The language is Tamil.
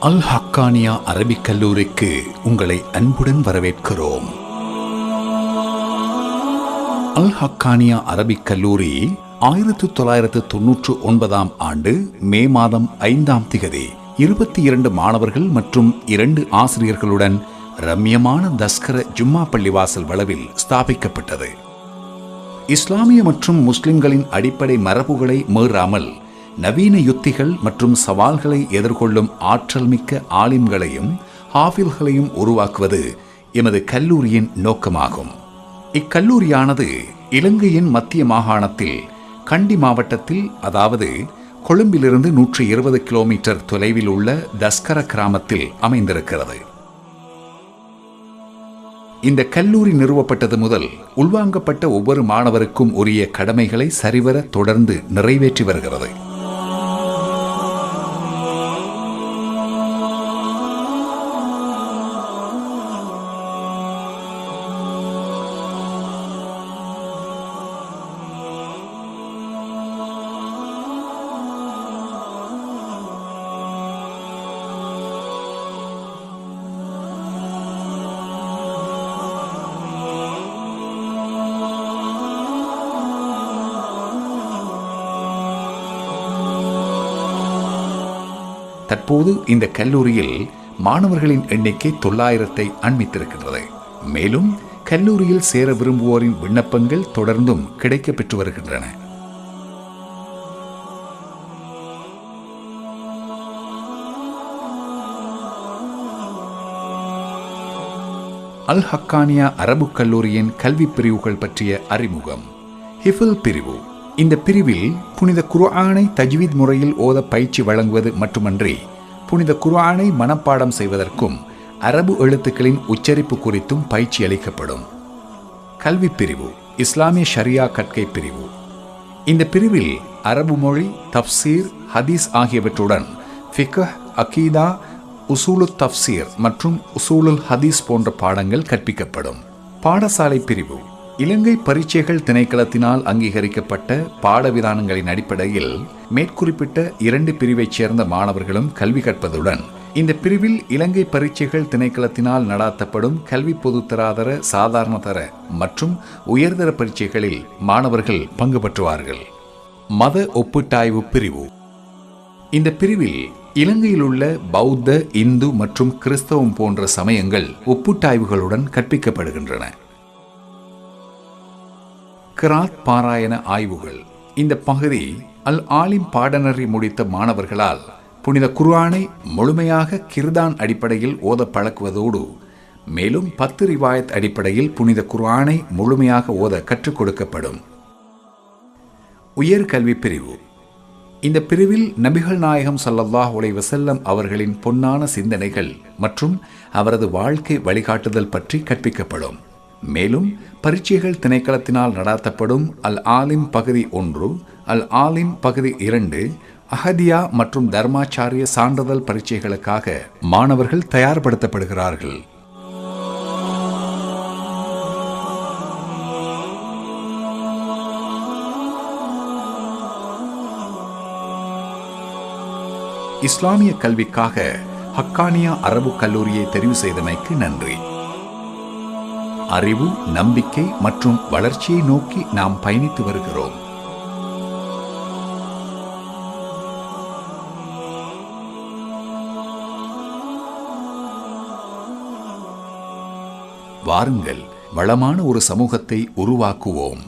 அல் ஹக்கானியா அரபிக் கல்லூரிக்கு உங்களை அன்புடன் வரவேற்கிறோம். அல் ஹக்கானியா அரபிக் கல்லூரி 1999 ஆண்டு மே மாதம் 5ஆம் திகதி 22 மாணவர்கள் மற்றும் 2 ஆசிரியர்களுடன் ரம்யமான தஸ்கர ஜும்மா பள்ளிவாசல் வளவில் ஸ்தாபிக்கப்பட்டது. இஸ்லாமிய மற்றும் முஸ்லிம்களின் அடிப்படை மரபுகளை மீறாமல் நவீன யுத்திகள் மற்றும் சவால்களை எதிர்கொள்ளும் ஆற்றல் மிக்க ஆலிம்களையும் ஹாஃபில்களையும் உருவாக்குவது எமது கல்லூரியின் நோக்கமாகும். இக்கல்லூரியானது இலங்கையின் மத்திய மாகாணத்தில் கண்டி மாவட்டத்தில், அதாவது கொழும்பிலிருந்து 120 கிலோமீட்டர் தொலைவில் உள்ள தஸ்கர கிராமத்தில் அமைந்திருக்கிறது. இந்த கல்லூரி நிறுவப்பட்டது முதல் உள்வாங்கப்பட்ட ஒவ்வொரு மாணவருக்கும் உரிய கடமைகளை சரிவர தொடர்ந்து நிறைவேற்றி வருகிறது. தற்போது இந்த கல்லூரியில் மாணவர்களின் எண்ணிக்கை 900 அண்மித்திருக்கின்றது. மேலும் கல்லூரியில் சேர விரும்புவோரின் விண்ணப்பங்கள் தொடர்ந்தும் கிடைக்கப் பெற்று வருகின்றன. அல் ஹக்கானியா அரபு கல்லூரியின் கல்வி பிரிவுகள் பற்றிய அறிமுகம். ஹிஃபுல் பிரிவு. இந்த பிரிவில் புனித குர்ஆனை தஜ்வீத் முறையில் ஓத பயிற்சி வழங்குவது மட்டுமன்றி புனித குர்ஆனை மனப்பாடம் செய்வதற்கும் அரபு எழுத்துக்களின் உச்சரிப்பு குறித்தும் பயிற்சி அளிக்கப்படும். கல்வி பிரிவு. இஸ்லாமிய ஷரியா கற்கை பிரிவு. இந்த பிரிவில் அரபு மொழி, தப்சீர், ஹதீஸ் ஆகியவற்றுடன் ஃபிக்ஹ், அகீதா, உசூலுத் தப்சீர் மற்றும் உசூலுல் ஹதீஸ் போன்ற பாடங்கள் கற்பிக்கப்படும். பாடசாலை பிரிவு. இலங்கை பரீட்சைகள் திணைக்களத்தினால் அங்கீகரிக்கப்பட்ட பாடவிதானங்களின் அடிப்படையில் மேற்குறிப்பிட்ட 2 பிரிவைச் சேர்ந்த மாணவர்களும் கல்வி கற்பதுடன் இந்த பிரிவில் இலங்கை பரீட்சைகள் திணைக்களத்தினால் நடாத்தப்படும் கல்வி பொதுத்தராதர, சாதாரணதர மற்றும் உயர்தர பரீட்சைகளில் மாணவர்கள் பங்கு பெற்றுவார்கள். மத ஒப்பீட்டாய்வு பிரிவு. இந்த பிரிவில் இலங்கையில் உள்ள பௌத்த, இந்து மற்றும் கிறிஸ்தவம் போன்ற சமயங்கள் ஒப்பீட்டாய்வுகளுடன் கற்பிக்கப்படுகின்றன. கிராத் பாராயண ஆய்வுகள். இந்த பகுதி அல் ஆலிம் பாடநெறி முடித்த மாணவர்களால் புனித குர்ஆனை முழுமையாக கிர்தான் அடிப்படையில் ஓத பழக்குவதோடு மேலும் 10 ரிவாயத் அடிப்படையில் புனித குர்ஆனை முழுமையாக ஓத கற்றுக் கொடுக்கப்படும். உயர்கல்வி பிரிவு. இந்த பிரிவில் நபிகள் நாயகம் ஸல்லல்லாஹு அலைஹி வஸல்லம் அவர்களின் பொன்னான சிந்தனைகள் மற்றும் அவரது வாழ்க்கை வழிகாட்டுதல் பற்றி கற்பிக்கப்படும். மேலும் பரீட்சைகள் திணைக்களத்தினால் நடாத்தப்படும் அல் ஆலிம் பகுதி 1, அல் ஆலிம் பகுதி 2, அஹதியா மற்றும் தர்மாச்சாரிய சான்றிதழ் பரீட்சைகளுக்காக மாணவர்கள் தயார்படுத்தப்படுகிறார்கள். இஸ்லாமிய கல்விக்காக ஹக்கானியா அரபு கல்லூரியை தெரிவு செய்தமைக்கு நன்றி. அறிவு, நம்பிக்கை மற்றும் வளர்ச்சியை நோக்கி நாம் பயணித்து வருகிறோம். வாருங்கள், வளமான ஒரு சமூகத்தை உருவாக்குவோம்.